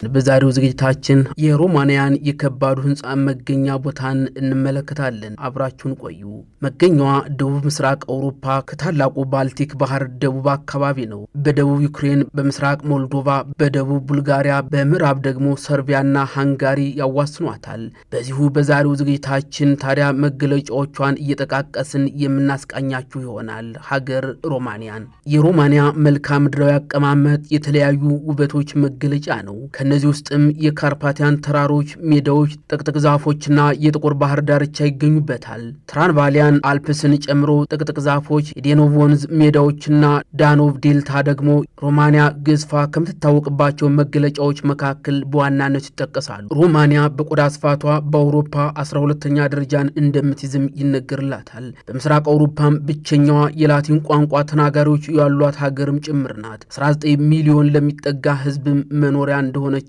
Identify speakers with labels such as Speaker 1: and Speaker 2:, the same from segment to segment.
Speaker 1: በዛሬው ዝግጅታችን የሮማንያን የከባዱ ህንጻ መገኛ ቦታን እንመለከታለን። አብራችሁን ቆዩ። መገኛዋ ደቡብ ምስራቅ አውሮፓ ከታላቁ ባልቲክ ባህር ደቡብ አካባቢ ነው። በደቡብ ዩክሬን፣ በምስራቅ ሞልዶቫ፣ በደቡብ ቡልጋሪያ፣ በምዕራብ ደግሞ ሰርቢያና ሃንጋሪ ያዋስኗታል። በዚሁ በዛሬው ዝግጅታችን ታዲያ መገለጫዎቿን እየጠቃቀስን የምናስቃኛችሁ ይሆናል። ሀገር ሮማንያን። የሮማንያ መልክዓ ምድራዊ አቀማመጥ የተለያዩ ውበቶች መገለጫ ነው። ከነዚህ ውስጥም የካርፓቲያን ተራሮች፣ ሜዳዎች፣ ጥቅጥቅ ዛፎችና የጥቁር ባህር ዳርቻ ይገኙበታል። ትራንቫሊያን አልፕስን ጨምሮ ጥቅጥቅ ዛፎች፣ የዴኖቭ ወንዝ ሜዳዎችና ዳኖቭ ዴልታ ደግሞ ሮማንያ ገዝፋ ከምትታወቅባቸው መገለጫዎች መካከል በዋናነት ይጠቀሳሉ። ሮማንያ በቆዳ ስፋቷ በአውሮፓ 12ኛ ደረጃን እንደምትይዝም ይነገርላታል። በምስራቅ አውሮፓም ብቸኛዋ የላቲን ቋንቋ ተናጋሪዎች ያሏት ሀገርም ጭምር ናት። 19 ሚሊዮን ለሚጠጋ ህዝብም መኖሪያ እንደሆነችም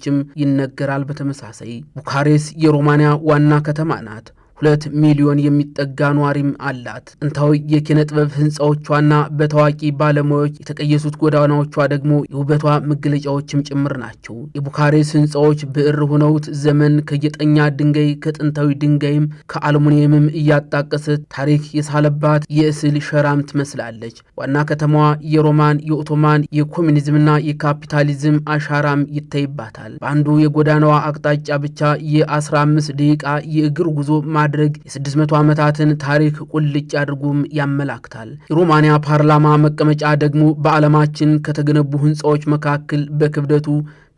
Speaker 1: ይነገራል። በተመሳሳይ ቡካሬስት የሮማንያ ዋና ከተማ ናት። 2 ሚሊዮን የሚጠጋ ኗሪም አላት። ጥንታዊ የኪነ ጥበብ ህንፃዎቿና በታዋቂ ባለሙያዎች የተቀየሱት ጎዳናዎቿ ደግሞ የውበቷ መገለጫዎችም ጭምር ናቸው። የቡካሬስት ህንፃዎች ብዕር ሆነውት ዘመን ከጌጠኛ ድንጋይ ከጥንታዊ ድንጋይም ከአልሙኒየምም እያጣቀሰ ታሪክ የሳለባት የእስል ሸራም ትመስላለች። ዋና ከተማዋ የሮማን የኦቶማን የኮሚኒዝምና የካፒታሊዝም አሻራም ይታይባታል። በአንዱ የጎዳናዋ አቅጣጫ ብቻ የ15 ደቂቃ የእግር ጉዞ ማድረግ የ600 ዓመታትን ታሪክ ቁልጭ አድርጎም ያመላክታል። የሮማንያ ፓርላማ መቀመጫ ደግሞ በዓለማችን ከተገነቡ ህንፃዎች መካከል በክብደቱ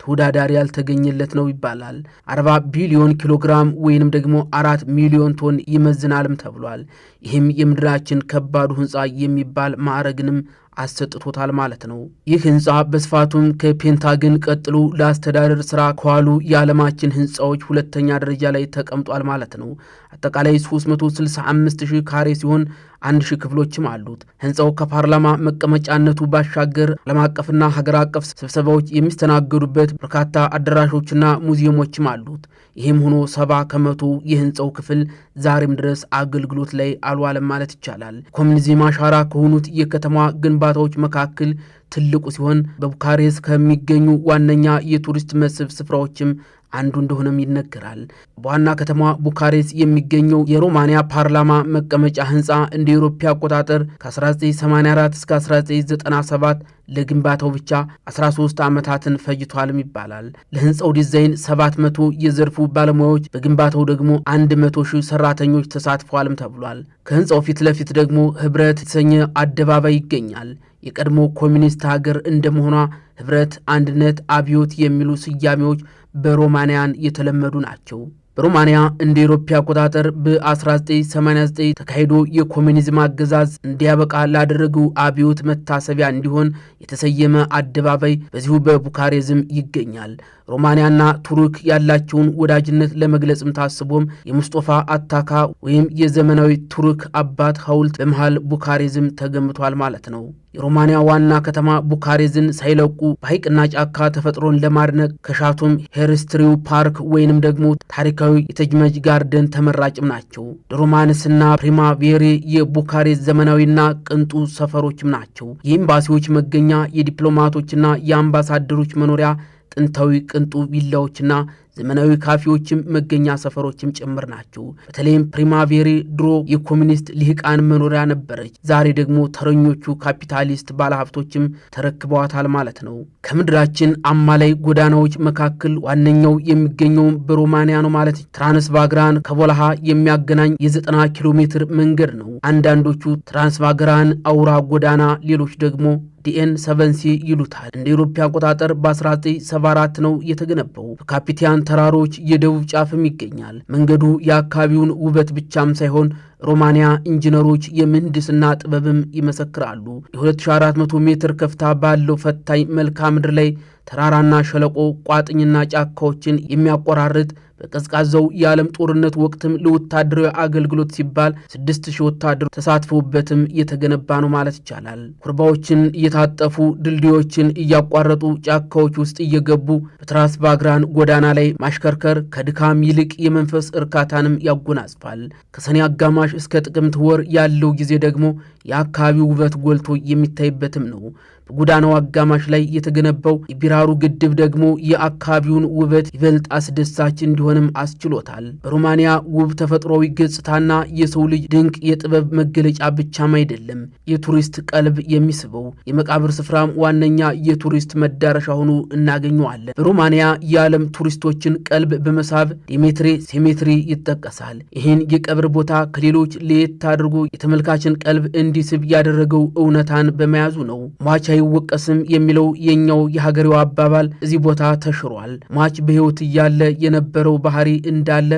Speaker 1: ተወዳዳሪ ያልተገኘለት ነው ይባላል። 40 ቢሊዮን ኪሎግራም ወይንም ደግሞ 4 ሚሊዮን ቶን ይመዝናልም ተብሏል። ይህም የምድራችን ከባዱ ህንፃ የሚባል ማዕረግንም አሰጥቶታል ማለት ነው። ይህ ህንፃ በስፋቱም ከፔንታገን ቀጥሎ ለአስተዳደር ስራ ከዋሉ የዓለማችን ህንፃዎች 2ኛ ደረጃ ላይ ተቀምጧል ማለት ነው። አጠቃላይ 365,000 ካሬ ሲሆን 1,000 ክፍሎችም አሉት። ህንፃው ከፓርላማ መቀመጫነቱ ባሻገር ዓለም አቀፍና ሀገር አቀፍ ስብሰባዎች የሚስተናገዱበት በርካታ አዳራሾችና ሙዚየሞችም አሉት። ይህም ሆኖ 70 ከመቶ የህንፃው ክፍል ዛሬም ድረስ አገልግሎት ላይ አልዋለም ማለት ይቻላል። ኮሚኒዝም አሻራ ከሆኑት የከተማ ግንባታዎች መካከል ትልቁ ሲሆን በቡካሬስት ከሚገኙ ዋነኛ የቱሪስት መስህብ ስፍራዎችም አንዱ እንደሆነም ይነገራል። በዋና ከተማ ቡካሬስት የሚገኘው የሮማንያ ፓርላማ መቀመጫ ህንፃ እንደ አውሮፓ አቆጣጠር ከ1984 እስከ 1997 ለግንባታው ብቻ 13 ዓመታትን ፈጅቷልም ይባላል። ለህንፃው ዲዛይን 700 የዘርፉ ባለሙያዎች፣ በግንባታው ደግሞ 100,000 ሰራተኞች ተሳትፈዋልም ተብሏል። ከህንፃው ፊት ለፊት ደግሞ ህብረት የተሰኘ አደባባይ ይገኛል። የቀድሞ ኮሚኒስት ሀገር እንደመሆኗ ህብረት፣ አንድነት፣ አብዮት የሚሉ ስያሜዎች በሮማንያን የተለመዱ ናቸው። በሮማንያ እንደ አውሮፓ አቆጣጠር በ1989 ተካሂዶ የኮሚኒዝም አገዛዝ እንዲያበቃ ላደረገው አብዮት መታሰቢያ እንዲሆን የተሰየመ አደባባይ በዚሁ በቡካሬዝም ይገኛል። ሮማንያና ቱርክ ያላቸውን ወዳጅነት ለመግለጽም ታስቦም የሙስጦፋ አታካ ወይም የዘመናዊ ቱርክ አባት ሐውልት በመሃል ቡካሬዝም ተገምቷል ማለት ነው። የሮማንያ ዋና ከተማ ቡካሬዝን ሳይለቁ በሐይቅና ጫካ ተፈጥሮን ለማድነቅ ከሻቱም ሄርስትሪው ፓርክ ወይንም ደግሞ ታሪካዊ የተጅመጅ ጋርደን ተመራጭም ናቸው። ሮማንስና ፕሪማቬሪ የቡካሬስት ዘመናዊና ቅንጡ ሰፈሮችም ናቸው። የኤምባሲዎች መገኛ፣ የዲፕሎማቶችና የአምባሳደሮች መኖሪያ፣ ጥንታዊ ቅንጡ ቪላዎችና ዘመናዊ ካፌዎችም መገኛ ሰፈሮችም ጭምር ናቸው። በተለይም ፕሪማቬሪ ድሮ የኮሚኒስት ልሂቃን መኖሪያ ነበረች። ዛሬ ደግሞ ተረኞቹ ካፒታሊስት ባለሀብቶችም ተረክበዋታል ማለት ነው። ከምድራችን አማላይ ጎዳናዎች መካከል ዋነኛው የሚገኘው በሮማንያ ነው ማለት ትራንስቫግራን ከቮልሃ የሚያገናኝ የ90 ኪሎ ሜትር መንገድ ነው። አንዳንዶቹ ትራንስቫግራን አውራ ጎዳና፣ ሌሎች ደግሞ ዲኤን 7ሲ ይሉታል። እንደ አውሮፓ አቆጣጠር በ1974 ነው የተገነባው። በካፒቲያን ተራሮች የደቡብ ጫፍም ይገኛል። መንገዱ የአካባቢውን ውበት ብቻም ሳይሆን ሮማንያ ኢንጂነሮች የምህንድስና ጥበብም ይመሰክራሉ። የ2400 ሜትር ከፍታ ባለው ፈታኝ መልክዓ ምድር ላይ ተራራና ሸለቆ ቋጥኝና ጫካዎችን የሚያቆራርጥ በቀዝቃዛው የዓለም ጦርነት ወቅትም ለወታደራዊ አገልግሎት ሲባል 6000 ወታደሮች ተሳትፈውበትም የተገነባ ነው ማለት ይቻላል። ኩርባዎችን እየታጠፉ ድልድዮችን እያቋረጡ ጫካዎች ውስጥ እየገቡ በትራስ ባግራን ጎዳና ላይ ማሽከርከር ከድካም ይልቅ የመንፈስ እርካታንም ያጎናጽፋል። ከሰኔ አጋማሽ እስከ ጥቅምት ወር ያለው ጊዜ ደግሞ የአካባቢው ውበት ጎልቶ የሚታይበትም ነው። በጎዳናው አጋማሽ ላይ የተገነባው የቢራሩ ግድብ ደግሞ የአካባቢውን ውበት ይበልጥ አስደሳች እንዲሆንም አስችሎታል። በሮማንያ ውብ ተፈጥሯዊ ገጽታና የሰው ልጅ ድንቅ የጥበብ መገለጫ ብቻም አይደለም የቱሪስት ቀልብ የሚስበው፣ የመቃብር ስፍራም ዋነኛ የቱሪስት መዳረሻ ሆኖ እናገኘዋለን። በሮማንያ የዓለም ቱሪስቶችን ቀልብ በመሳብ ዴሜትሬ ሴሜትሪ ይጠቀሳል። ይህን የቀብር ቦታ ከሌሎች ለየት አድርጎ የተመልካችን ቀልብ እንዲስብ ያደረገው እውነታን በመያዙ ነው። ሟች አይወቀስም የሚለው የኛው የሀገሬው አባባል እዚህ ቦታ ተሽሯል። ሟች በሕይወት እያለ የነበረው ባህሪ እንዳለ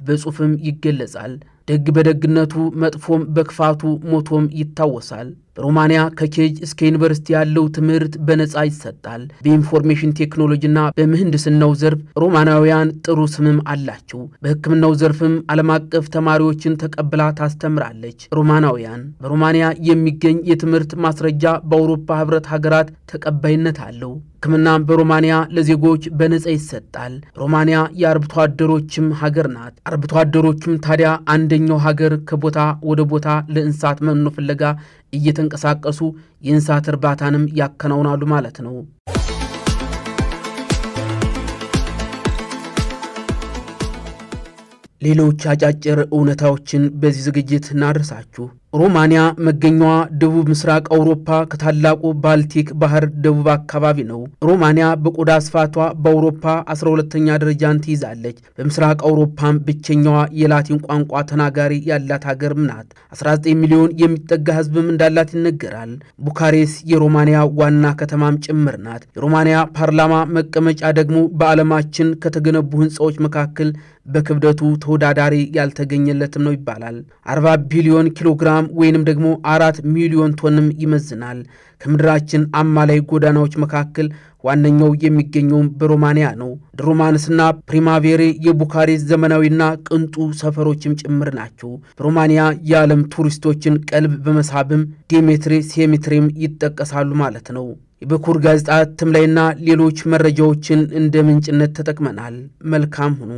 Speaker 1: በጽሑፍም ይገለጻል። ደግ በደግነቱ መጥፎም በክፋቱ ሞቶም ይታወሳል። በሮማንያ ከኬጅ እስከ ዩኒቨርሲቲ ያለው ትምህርት በነጻ ይሰጣል። በኢንፎርሜሽን ቴክኖሎጂና በምህንድስናው ዘርፍ ሮማናውያን ጥሩ ስምም አላቸው። በሕክምናው ዘርፍም ዓለም አቀፍ ተማሪዎችን ተቀብላ ታስተምራለች። ሮማናውያን በሮማንያ የሚገኝ የትምህርት ማስረጃ በአውሮፓ ሕብረት ሀገራት ተቀባይነት አለው። ሕክምና በሮማንያ ለዜጎች በነጻ ይሰጣል። ሮማንያ የአርብቶ አደሮችም ሀገር ናት። አርብቶ አደሮችም ታዲያ አንደኛው ሀገር ከቦታ ወደ ቦታ ለእንስሳት መኖ ፍለጋ እየተንቀሳቀሱ የእንስሳት እርባታንም ያከናውናሉ ማለት ነው። ሌሎች አጫጭር እውነታዎችን በዚህ ዝግጅት እናደርሳችሁ። ሮማንያ መገኛዋ ደቡብ ምስራቅ አውሮፓ ከታላቁ ባልቲክ ባህር ደቡብ አካባቢ ነው። ሮማንያ በቆዳ ስፋቷ በአውሮፓ 12ኛ ደረጃን ትይዛለች። በምስራቅ አውሮፓም ብቸኛዋ የላቲን ቋንቋ ተናጋሪ ያላት ሀገርም ናት። 19 ሚሊዮን የሚጠጋ ሕዝብም እንዳላት ይነገራል። ቡካሬስት የሮማንያ ዋና ከተማም ጭምር ናት። የሮማንያ ፓርላማ መቀመጫ ደግሞ በዓለማችን ከተገነቡ ሕንፃዎች መካከል በክብደቱ ተወዳዳሪ ያልተገኘለትም ነው ይባላል። 40 ቢሊዮን ኪሎግራም ወይንም ደግሞ 4 ሚሊዮን ቶንም ይመዝናል። ከምድራችን አማላይ ጎዳናዎች መካከል ዋነኛው የሚገኘውም በሮማንያ ነው። ድሮማንስና ፕሪማቬሬ የቡካሬስት ዘመናዊና ቅንጡ ሰፈሮችም ጭምር ናቸው። በሮማንያ የዓለም ቱሪስቶችን ቀልብ በመሳብም ዴሜትሬ ሴሜትሪም ይጠቀሳሉ ማለት ነው። የበኩር ጋዜጣ እትም ላይና ሌሎች መረጃዎችን እንደ ምንጭነት ተጠቅመናል። መልካም ሁኑ።